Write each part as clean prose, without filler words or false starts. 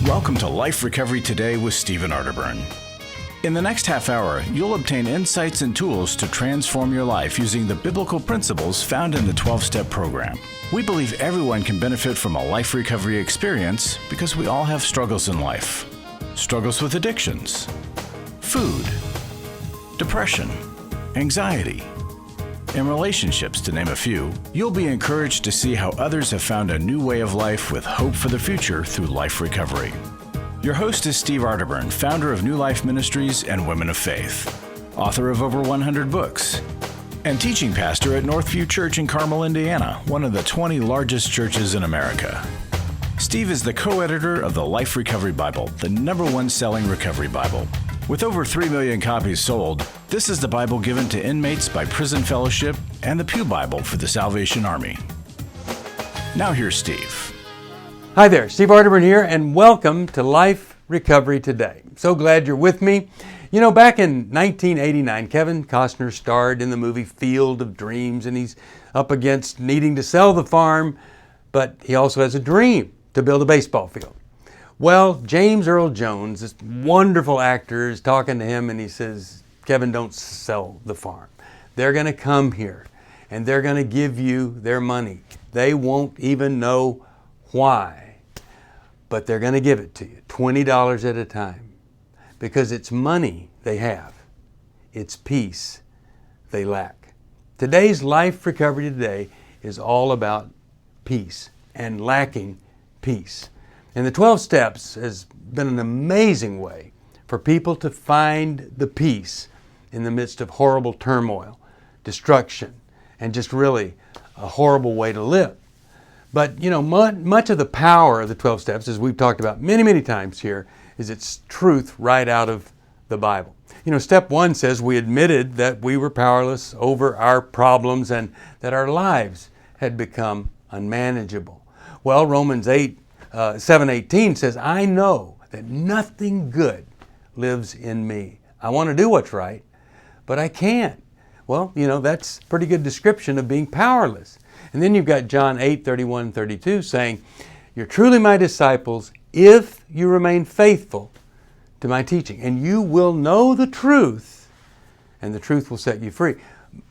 Welcome to Life Recovery Today with Stephen Arterburn. In the next half hour, you'll obtain insights and tools to transform your life using the biblical principles found in the 12-step program. We believe everyone can benefit from a life recovery experience because we all have struggles in life. Struggles with addictions, food, depression, anxiety, and relationships, to name a few. You'll be encouraged to see how others have found a new way of life with hope for the future through life recovery. Your host is Steve Arterburn, founder of New Life Ministries and Women of Faith, author of over 100 books, and teaching pastor at Northview Church in Carmel, Indiana, one of the 20 largest churches in America. Steve is the co-editor of the Life Recovery Bible, the #1 selling recovery Bible. With over 3 million copies sold, this is the Bible given to inmates by Prison Fellowship and the Pew Bible for the Salvation Army. Now here's Steve. Hi there, Steve Arterburn here, and welcome to Life Recovery Today. So glad you're with me. You know, back in 1989, Kevin Costner starred in the movie Field of Dreams, and he's up against needing to sell the farm, but he also has a dream to build a baseball field. Well, James Earl Jones, this wonderful actor, is talking to him and he says, Kevin, don't sell the farm. They're going to come here and they're going to give you their money. They won't even know why, but they're going to give it to you, $20 at a time, because it's money they have. It's peace they lack. Today's Life Recovery Today is all about peace and lacking peace. And the 12 Steps has been an amazing way for people to find the peace in the midst of horrible turmoil, destruction, and just really a horrible way to live. But, you know, much of the power of the 12 Steps, as we've talked about many, many times here, is its truth right out of the Bible. You know, step 1 says we admitted that we were powerless over our problems and that our lives had become unmanageable. Well, Romans 7:18 says, I know that nothing good lives in me. I want to do what's right, but I can't. Well, you know, that's a pretty good description of being powerless. And then you've got John 8:31-32 saying, you're truly my disciples if you remain faithful to my teaching, and you will know the truth, and the truth will set you free.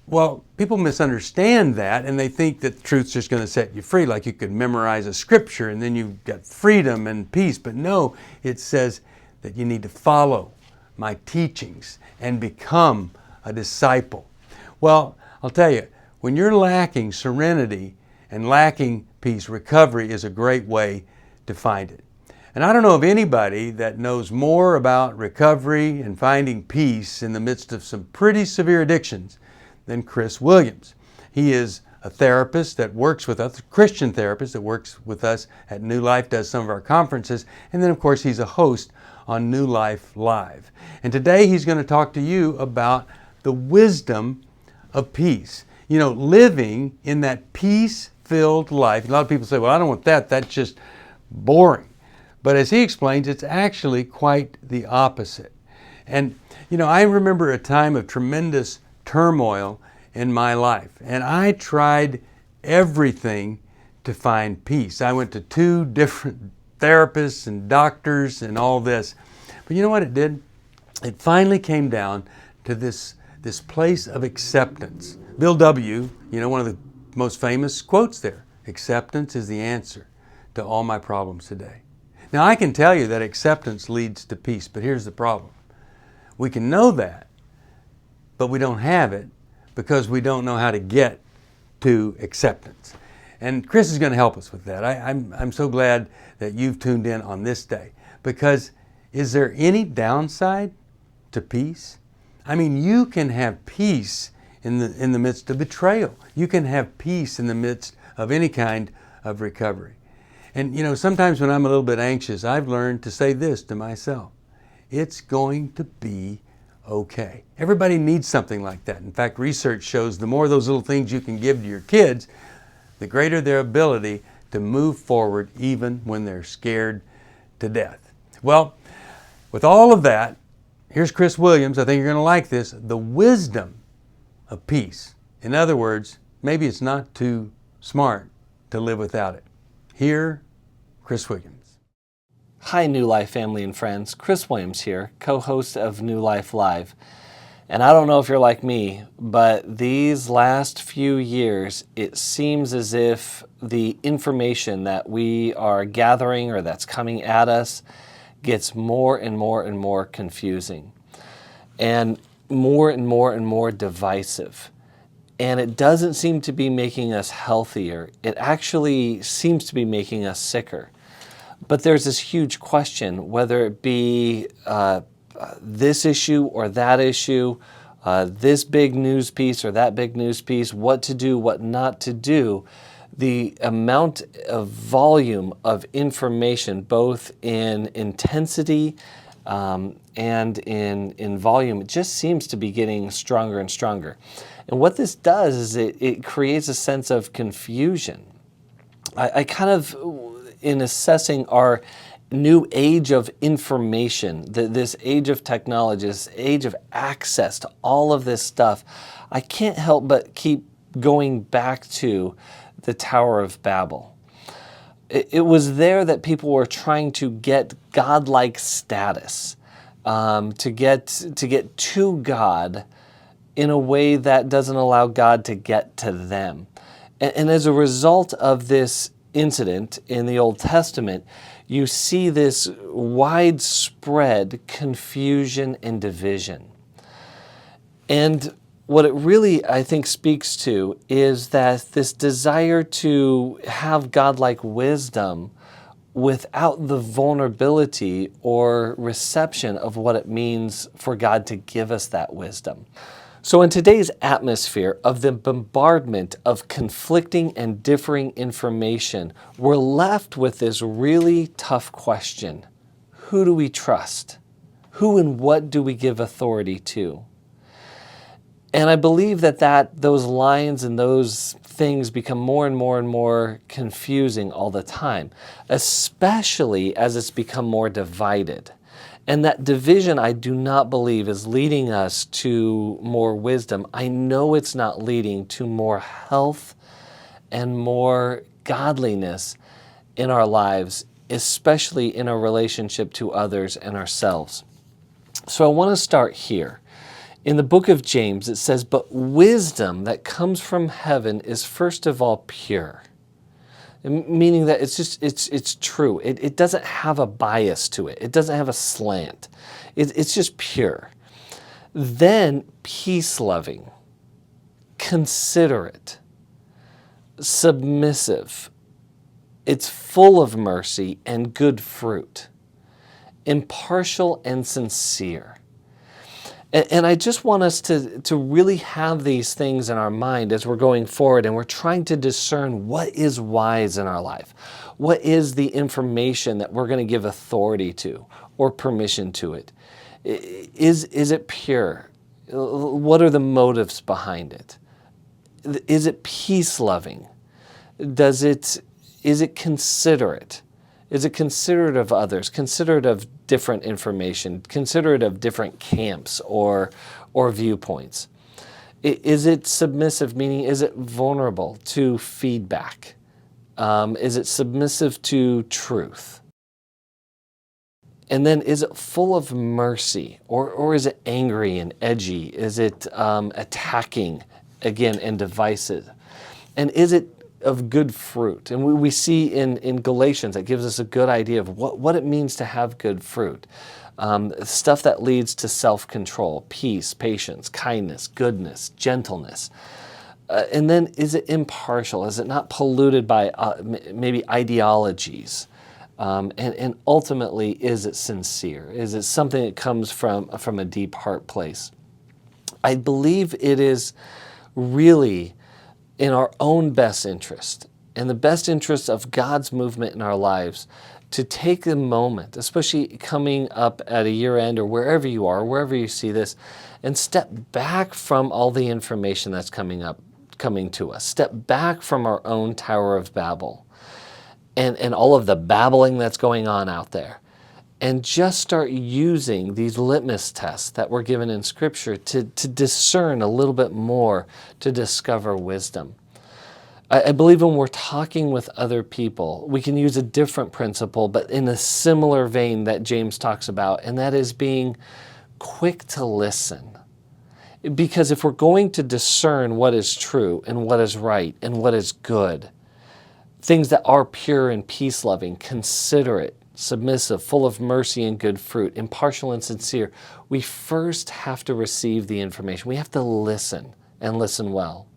Well, people misunderstand that, and they think that the truth's just going to set you free, like you could memorize a scripture and then you've got freedom and peace. But no, it says that you need to follow my teachings and become a disciple. Well, I'll tell you, when you're lacking serenity and lacking peace, recovery is a great way to find it. And I don't know of anybody that knows more about recovery and finding peace in the midst of some pretty severe addictions than Chris Williams. He is a therapist that works with us, a Christian therapist that works with us at New Life, does some of our conferences, and then of course he's a host on New Life Live. And today he's going to talk to you about the wisdom of peace. You know, living in that peace-filled life. A lot of people say, well, I don't want that, that's just boring. But as he explains, it's actually quite the opposite. And, you know, I remember a time of tremendous turmoil in my life, and I tried everything to find peace. I went to 2 different therapists and doctors and all this, but you know what it did? It finally came down to this place of acceptance. Bill W., you know, one of the most famous quotes there, acceptance is the answer to all my problems today. Now I can tell you that acceptance leads to peace, but here's the problem. We can know that, but we don't have it because we don't know how to get to acceptance. And Chris is going to help us with that. I'm so glad that you've tuned in on this day, because is there any downside to peace? I mean, you can have peace in the midst of betrayal. You can have peace in the midst of any kind of recovery. And you know, sometimes when I'm a little bit anxious, I've learned to say this to myself: it's going to be okay. Everybody needs something like that. In fact, research shows the more of those little things you can give to your kids, the greater their ability to move forward even when they're scared to death. Well, with all of that, here's Chris Williams. I think you're going to like this. The wisdom of peace. In other words, maybe it's not too smart to live without it. Here, Chris Williams. Hi, New Life family and friends. Chris Williams here, co-host of New Life Live. And I don't know if you're like me, but these last few years, it seems as if the information that we are gathering or that's coming at us gets more and more and more confusing and more divisive. And it doesn't seem to be making us healthier. It actually seems to be making us sicker. But there's this huge question, whether it be this issue or that issue, this big news piece or that big news piece, what to do, what not to do. The amount of volume of information, both in intensity and in volume, it just seems to be getting stronger and stronger. And what this does is it creates a sense of confusion. I kind of, in assessing our new age of information, this age of technology, this age of access to all of this stuff, I can't help but keep going back to the Tower of Babel. It was there that people were trying to get godlike status, to get to God in a way that doesn't allow God to get to them. And as a result of this incident in the Old Testament, you see this widespread confusion and division. And what it really, I think, speaks to is that this desire to have godlike wisdom without the vulnerability or reception of what it means for God to give us that wisdom. So in today's atmosphere of the bombardment of conflicting and differing information, we're left with this really tough question. Who do we trust? Who and what do we give authority to? And I believe that those lines and those things become more and more confusing all the time, especially as it's become more divided. And that division, I do not believe, is leading us to more wisdom. I know it's not leading to more health and more godliness in our lives, especially in our relationship to others and ourselves. So I want to start here. In the book of James, it says, "But wisdom that comes from heaven is first of all pure." Meaning that it's true. It doesn't have a bias to it. It doesn't have a slant. It's just pure. Then peace-loving, considerate, submissive. It's full of mercy and good fruit, impartial and sincere. And I just want us to really have these things in our mind as we're going forward and we're trying to discern what is wise in our life. What is the information that we're going to give authority to or permission to it? Is it pure? What are the motives behind it? Is it peace-loving? Is it considerate? Is it considerate of others, considerate of different information, considerate of different camps or viewpoints? Is it submissive, meaning is it vulnerable to feedback? Is it submissive to truth? And then is it full of mercy or is it angry and edgy? Is it attacking, again, and divisive? And is it of good fruit? And we see in Galatians, that gives us a good idea of what it means to have good fruit. Stuff that leads to self-control, peace, patience, kindness, goodness, gentleness. And then is it impartial? Is it not polluted by maybe ideologies? And ultimately, is it sincere? Is it something that comes from a deep heart place? I believe it is really in our own best interest and the best interest of God's movement in our lives to take a moment, especially coming up at a year end or wherever you are, wherever you see this, and step back from all the information that's coming to us. Step back from our own Tower of Babel and all of the babbling that's going on out there. And just start using these litmus tests that were given in Scripture to discern a little bit more, to discover wisdom. I believe when we're talking with other people, we can use a different principle, but in a similar vein that James talks about, and that is being quick to listen. Because if we're going to discern what is true and what is right and what is good, things that are pure and peace-loving, considerate, submissive, full of mercy and good fruit, impartial and sincere, we first have to receive the information. We have to listen and listen well.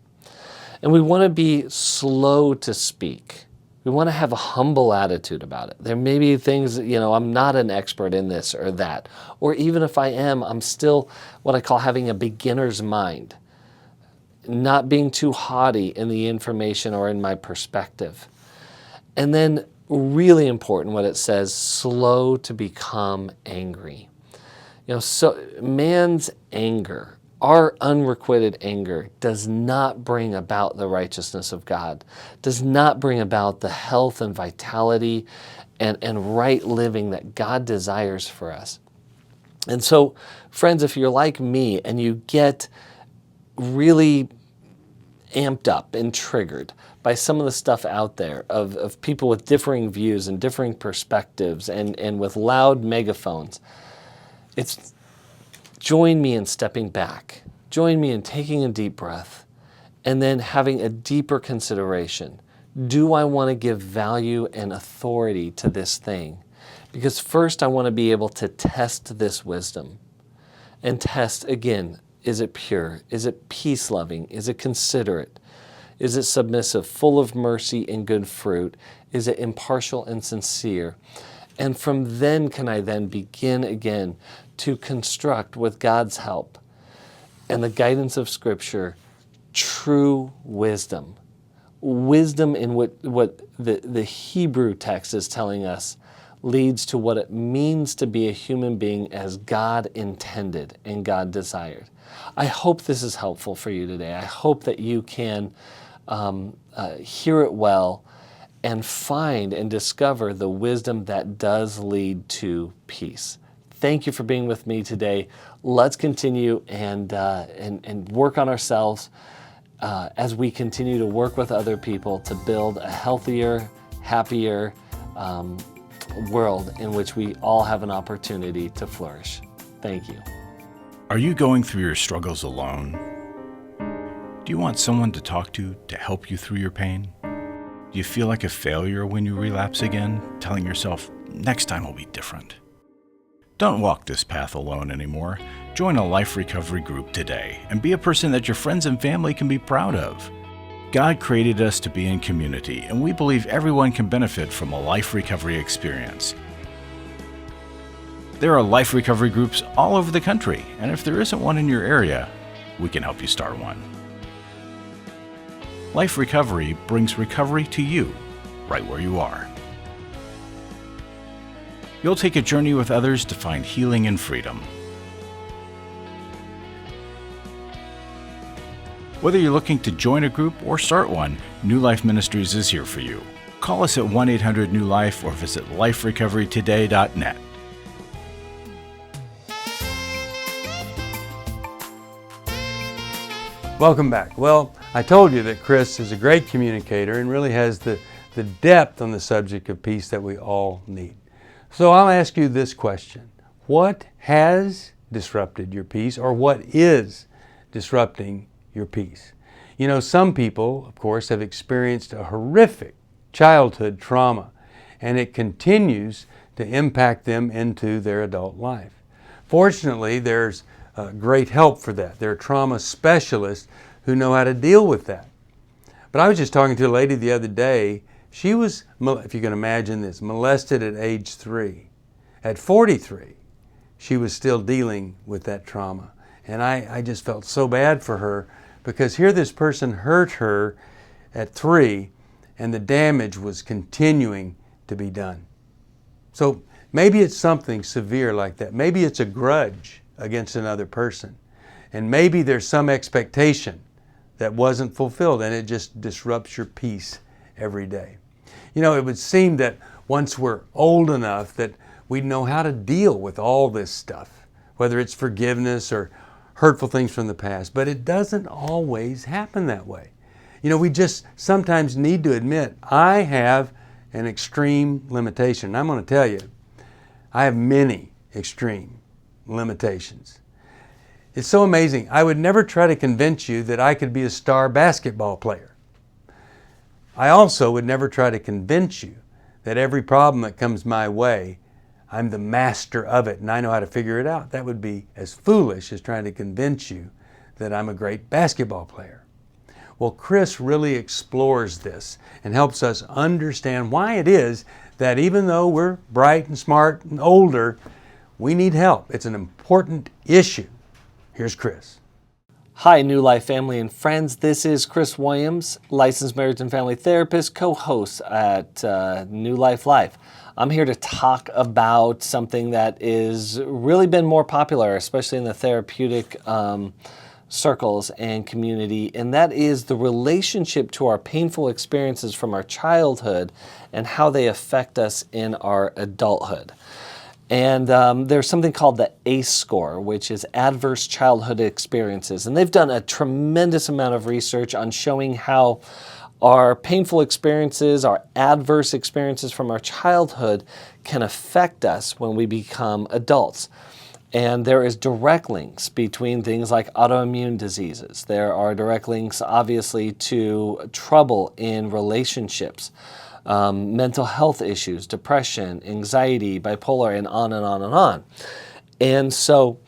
And we want to be slow to speak. We want to have a humble attitude about it. There may be things, I'm not an expert in this or that. Or even if I am, I'm still what I call having a beginner's mind. Not being too haughty in the information or in my perspective. And then really important what it says, slow to become angry. So man's anger, our unrequited anger, does not bring about the righteousness of God, does not bring about the health and vitality and right living that God desires for us. And so, friends, if you're like me and you get really amped up and triggered by some of the stuff out there of people with differing views and differing perspectives and with loud megaphones, join me in stepping back. Join me in taking a deep breath and then having a deeper consideration. Do I want to give value and authority to this thing? Because first I want to be able to test this wisdom and test again, is it pure? Is it peace-loving? Is it considerate? Is it submissive, full of mercy and good fruit? Is it impartial and sincere? And from then can I then begin again to construct, with God's help and the guidance of Scripture, true wisdom. Wisdom in what the Hebrew text is telling us leads to what it means to be a human being as God intended and God desired. I hope this is helpful for you today. I hope that you can hear it well and find and discover the wisdom that does lead to peace. Thank you for being with me today. Let's continue and work on ourselves as we continue to work with other people to build a healthier, happier world in which we all have an opportunity to flourish. Thank you. Are you going through your struggles alone? Do you want someone to talk to help you through your pain? Do you feel like a failure when you relapse again, telling yourself, next time will be different? Don't walk this path alone anymore. Join a life recovery group today and be a person that your friends and family can be proud of. God created us to be in community, and we believe everyone can benefit from a life recovery experience. There are life recovery groups all over the country, and if there isn't one in your area, we can help you start one. Life Recovery brings recovery to you, right where you are. You'll take a journey with others to find healing and freedom. Whether you're looking to join a group or start one, New Life Ministries is here for you. Call us at 1-800-NEW-LIFE or visit liferecoverytoday.net. Welcome back. Well, I told you that Chris is a great communicator and really has the depth on the subject of peace that we all need. So I'll ask you this question. What has disrupted your peace, or what is disrupting your peace? Some people, of course, have experienced a horrific childhood trauma, and it continues to impact them into their adult life. Fortunately, there's great help for that. There are trauma specialists who know how to deal with that. But I was just talking to a lady the other day. She was, if you can imagine this, molested at age 3. At 43, she was still dealing with that trauma. And I just felt so bad for her, because here this person hurt her at 3, and the damage was continuing to be done. So maybe it's something severe like that. Maybe it's a grudge against another person. And maybe there's some expectation that wasn't fulfilled, and it just disrupts your peace every day. It would seem that once we're old enough that we'd know how to deal with all this stuff, whether it's forgiveness or hurtful things from the past, but it doesn't always happen that way. We just sometimes need to admit, I have an extreme limitation. I'm going to tell you, I have many extreme limitations. It's so amazing. I would never try to convince you that I could be a star basketball player. I also would never try to convince you that every problem that comes my way, I'm the master of it and I know how to figure it out. That would be as foolish as trying to convince you that I'm a great basketball player. Well, Chris really explores this and helps us understand why it is that even though we're bright and smart and older, we need help. It's an important issue. Here's Chris. Hi, New Life family and friends. This is Chris Williams, licensed marriage and family therapist, co-host at New Life Live. I'm here to talk about something that is really been more popular, especially in the therapeutic circles and community, and that is the relationship to our painful experiences from our childhood and how they affect us in our adulthood. And there's something called the ACE score, which is Adverse Childhood Experiences. And they've done a tremendous amount of research on showing how our painful experiences, our adverse experiences from our childhood can affect us when we become adults. And there is direct links between things like autoimmune diseases. There are direct links, obviously, to trouble in relationships. Mental health issues, depression, anxiety, bipolar, and on and on and on. And so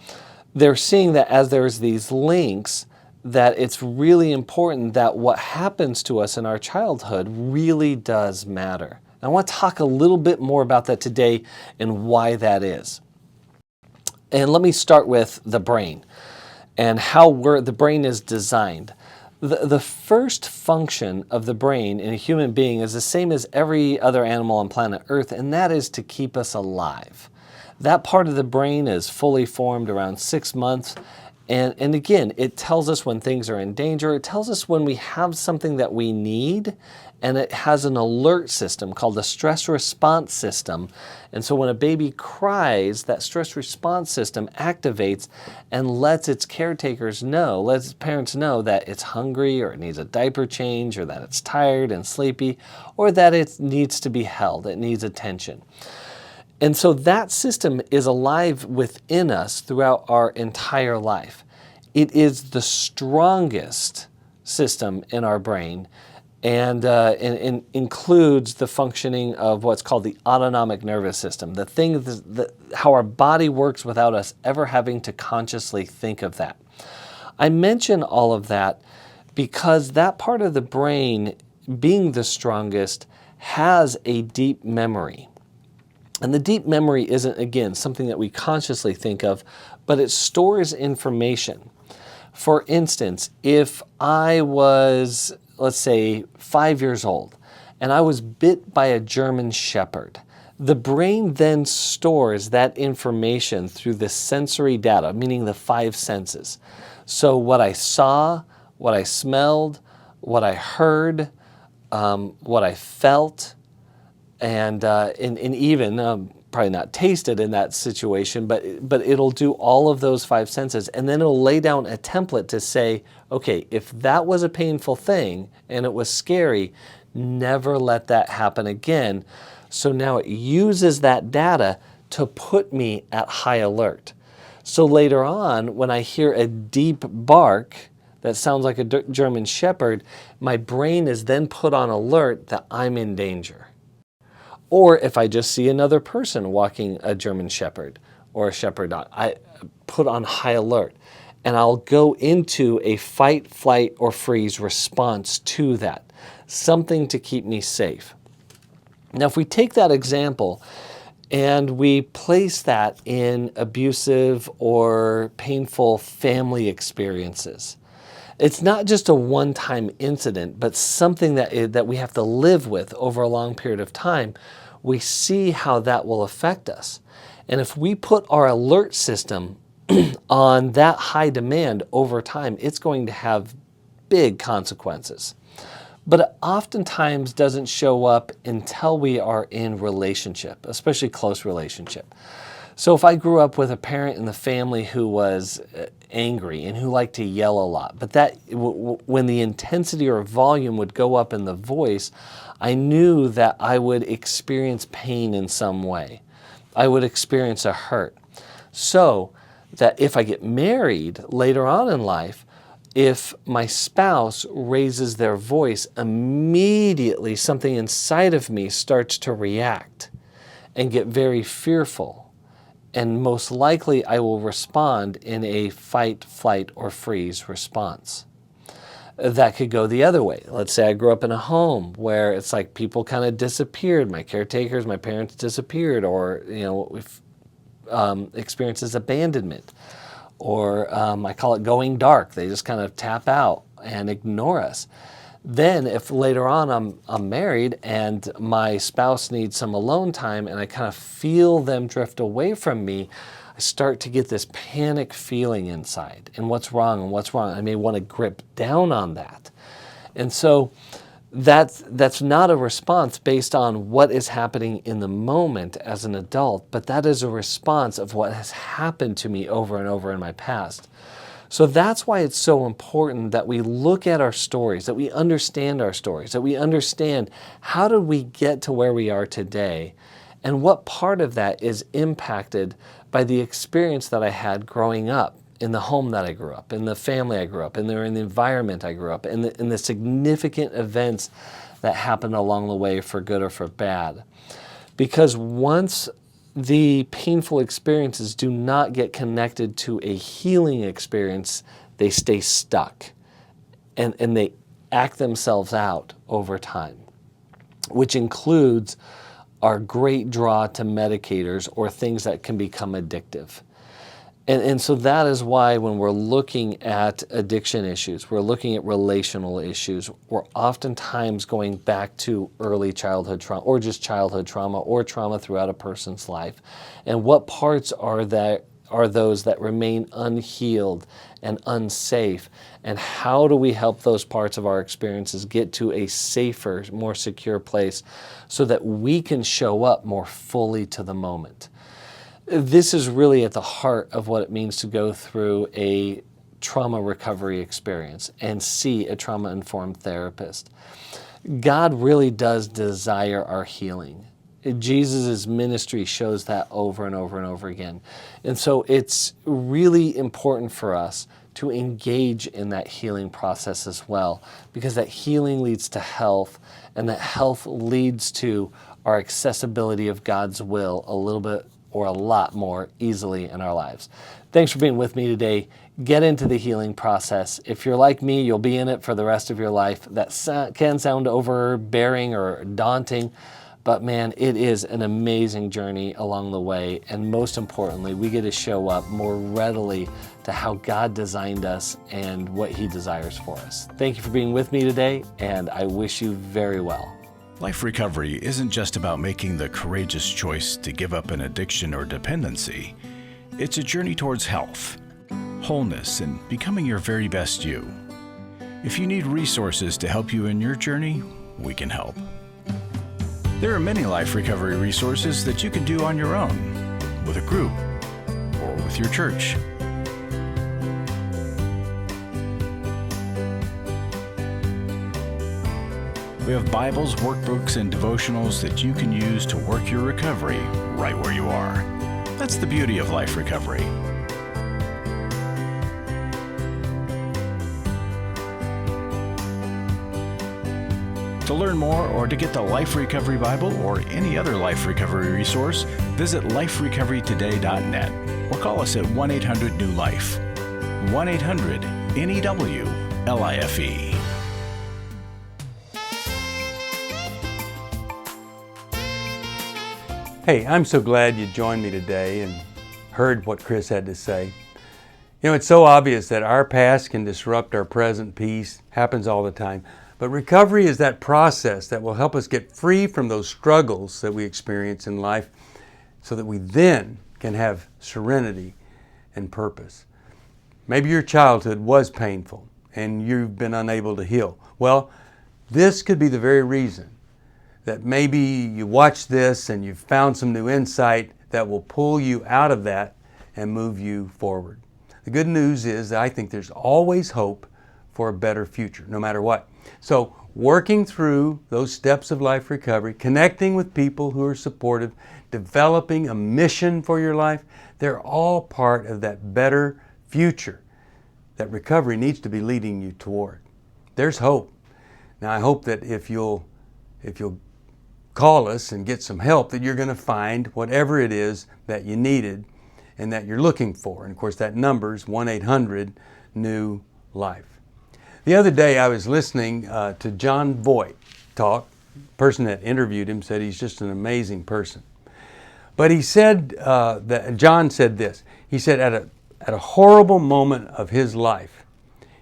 they're seeing that as there's these links, that it's really important that what happens to us in our childhood really does matter. And I want to talk a little bit more about that today and why that is. And let me start with the brain and how the brain is designed. The first function of the brain in a human being is the same as every other animal on planet Earth, and that is to keep us alive. That part of the brain is fully formed around 6 months, and again, it tells us when things are in danger. It tells us when we have something that we need, and it has an alert system called the stress response system. And so when a baby cries, that stress response system activates and lets its caretakers know, lets its parents know that it's hungry or it needs a diaper change or that it's tired and sleepy or that it needs to be held, it needs attention. And so that system is alive within us throughout our entire life. It is the strongest system in our brain and includes the functioning of what's called the autonomic nervous system, the thing that how our body works without us ever having to consciously think of that. I mention all of that because that part of the brain, being the strongest, has a deep memory. And the deep memory isn't, again, something that we consciously think of, but it stores information. For instance, if I was, let's say, 5 years old, and I was bit by a German Shepherd, the brain then stores that information through the sensory data, meaning the 5 senses. So what I saw, what I smelled, what I heard, what I felt, and even probably not tasted in that situation, but it'll do all of those 5 senses, and then it'll lay down a template to say, okay, if that was a painful thing and it was scary, never let that happen again. So now it uses that data to put me at high alert. So later on, when I hear a deep bark that sounds like a German Shepherd, my brain is then put on alert that I'm in danger. Or if I just see another person walking a German Shepherd or a Shepherd dog, I put on high alert. And I'll go into a fight, flight, or freeze response to that. Something to keep me safe. Now, if we take that example and we place that in abusive or painful family experiences, it's not just a one-time incident, but something that we have to live with over a long period of time. We see how that will affect us. And if we put our alert system on that high demand over time, it's going to have big consequences. But it oftentimes doesn't show up until we are in relationship, especially close relationship. So if I grew up with a parent in the family who was angry and who liked to yell a lot, but that when the intensity or volume would go up in the voice, I knew that I would experience pain in some way. I would experience a hurt. So that if I get married later on in life, if my spouse raises their voice, immediately something inside of me starts to react and get very fearful. And most likely I will respond in a fight, flight, or freeze response. That could go the other way. Let's say I grew up in a home where it's like people kind of disappeared. My caretakers, my parents disappeared, or what we've experienced is abandonment. Or I call it going dark. They just kind of tap out and ignore us. Then if later on I'm married and my spouse needs some alone time and I kind of feel them drift away from me, I start to get this panic feeling inside. And what's wrong and what's wrong? I may want to grip down on that. And so that's not a response based on what is happening in the moment as an adult, but that is a response of what has happened to me over and over in my past. So that's why it's so important that we look at our stories, that we understand our stories, that we understand how did we get to where we are today, and what part of that is impacted by the experience that I had growing up, in the home that I grew up, in the family I grew up, in the environment I grew up, in the significant events that happened along the way for good or for bad. Because once the painful experiences do not get connected to a healing experience, they stay stuck and they act themselves out over time, which includes our great draw to medicators or things that can become addictive. And so that is why when we're looking at addiction issues, we're looking at relational issues, we're oftentimes going back to early childhood trauma or just childhood trauma or trauma throughout a person's life. And what parts are those that remain unhealed and unsafe? And how do we help those parts of our experiences get to a safer, more secure place so that we can show up more fully to the moment? This is really at the heart of what it means to go through a trauma recovery experience and see a trauma-informed therapist. God really does desire our healing. Jesus' ministry shows that over and over and over again. And so it's really important for us to engage in that healing process as well, because that healing leads to health, and that health leads to our accessibility of God's will a little bit or a lot more easily in our lives. Thanks for being with me today. Get into the healing process. If you're like me, you'll be in it for the rest of your life. That can sound overbearing or daunting, but man, it is an amazing journey along the way. And most importantly, we get to show up more readily to how God designed us and what He desires for us. Thank you for being with me today, and I wish you very well. Life recovery isn't just about making the courageous choice to give up an addiction or dependency. It's a journey towards health, wholeness, and becoming your very best you. If you need resources to help you in your journey, we can help. There are many life recovery resources that you can do on your own, with a group, or with your church. We have Bibles, workbooks, and devotionals that you can use to work your recovery right where you are. That's the beauty of life recovery. To learn more or to get the Life Recovery Bible or any other life recovery resource, visit liferecoverytoday.net or call us at 1-800-NEW-LIFE. 1-800-NEW-LIFE. Hey, I'm so glad you joined me today and heard what Chris had to say. It's so obvious that our past can disrupt our present peace. Happens all the time. But recovery is that process that will help us get free from those struggles that we experience in life so that we then can have serenity and purpose. Maybe your childhood was painful and you've been unable to heal. Well, this could be the very reason that maybe you watched this and you've found some new insight that will pull you out of that and move you forward. The good news is that I think there's always hope for a better future, no matter what. So working through those steps of life recovery, connecting with people who are supportive, developing a mission for your life, they're all part of that better future that recovery needs to be leading you toward. There's hope. Now I hope that if you'll call us and get some help, that you're going to find whatever it is that you needed and that you're looking for. And of course that number's 1-800-NEW-LIFE. The other day I was listening to John Voight talk. The person that interviewed him said he's just an amazing person. But he said that John said this. He said at a horrible moment of his life,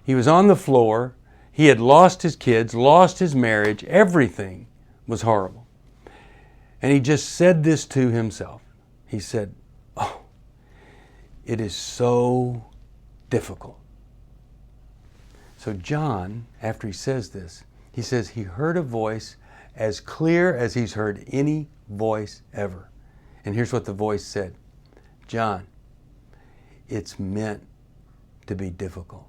he was on the floor, he had lost his kids, lost his marriage, everything was horrible. And he just said this to himself. He said, "Oh, it is so difficult." So John, after he says this, he says he heard a voice as clear as he's heard any voice ever. And here's what the voice said. "John, it's meant to be difficult."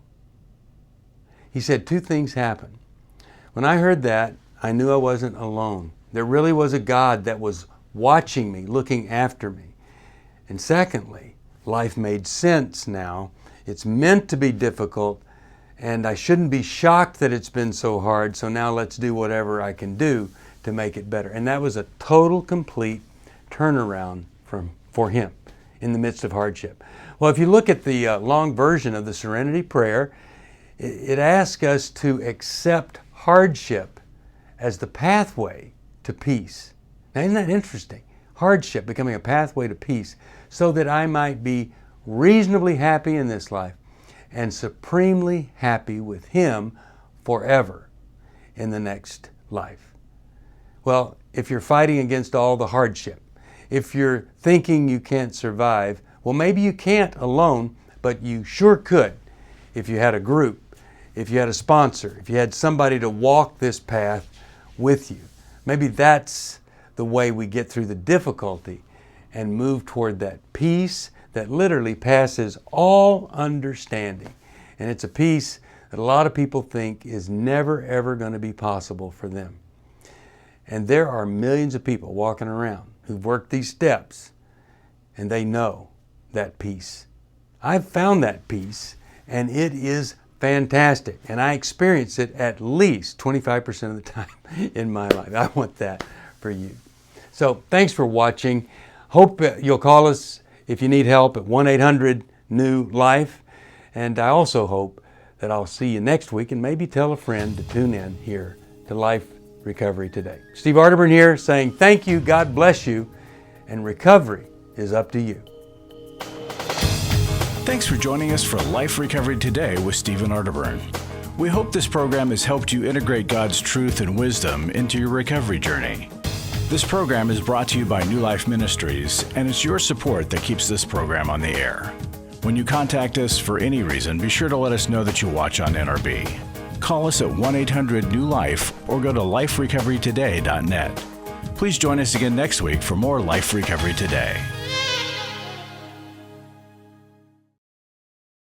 He said two things happened. When I heard that, I knew I wasn't alone. There really was a God that was watching me, looking after me. And secondly, life made sense now. It's meant to be difficult, and I shouldn't be shocked that it's been so hard, so now let's do whatever I can do to make it better. And that was a total, complete turnaround for him in the midst of hardship. Well, if you look at the long version of the Serenity Prayer, it asks us to accept hardship as the pathway to peace. Now, isn't that interesting? Hardship becoming a pathway to peace, so that I might be reasonably happy in this life and supremely happy with Him forever in the next life. Well, if you're fighting against all the hardship, if you're thinking you can't survive, well, maybe you can't alone, but you sure could if you had a group, if you had a sponsor, if you had somebody to walk this path with you. Maybe that's the way we get through the difficulty and move toward that peace that literally passes all understanding. And it's a peace that a lot of people think is never, ever going to be possible for them. And there are millions of people walking around who've worked these steps, and they know that peace. I've found that peace, and it is fantastic. And I experience it at least 25% of the time in my life. I want that for you. So thanks for watching. Hope you'll call us if you need help at 1-800-NEW-LIFE. And I also hope that I'll see you next week, and maybe tell a friend to tune in here to Life Recovery Today. Steve Arterburn here saying thank you, God bless you, and recovery is up to you. Thanks for joining us for Life Recovery Today with Stephen Arterburn. We hope this program has helped you integrate God's truth and wisdom into your recovery journey. This program is brought to you by New Life Ministries, and it's your support that keeps this program on the air. When you contact us for any reason, be sure to let us know that you watch on NRB. Call us at 1-800-NEW-LIFE or go to liferecoverytoday.net. Please join us again next week for more Life Recovery Today.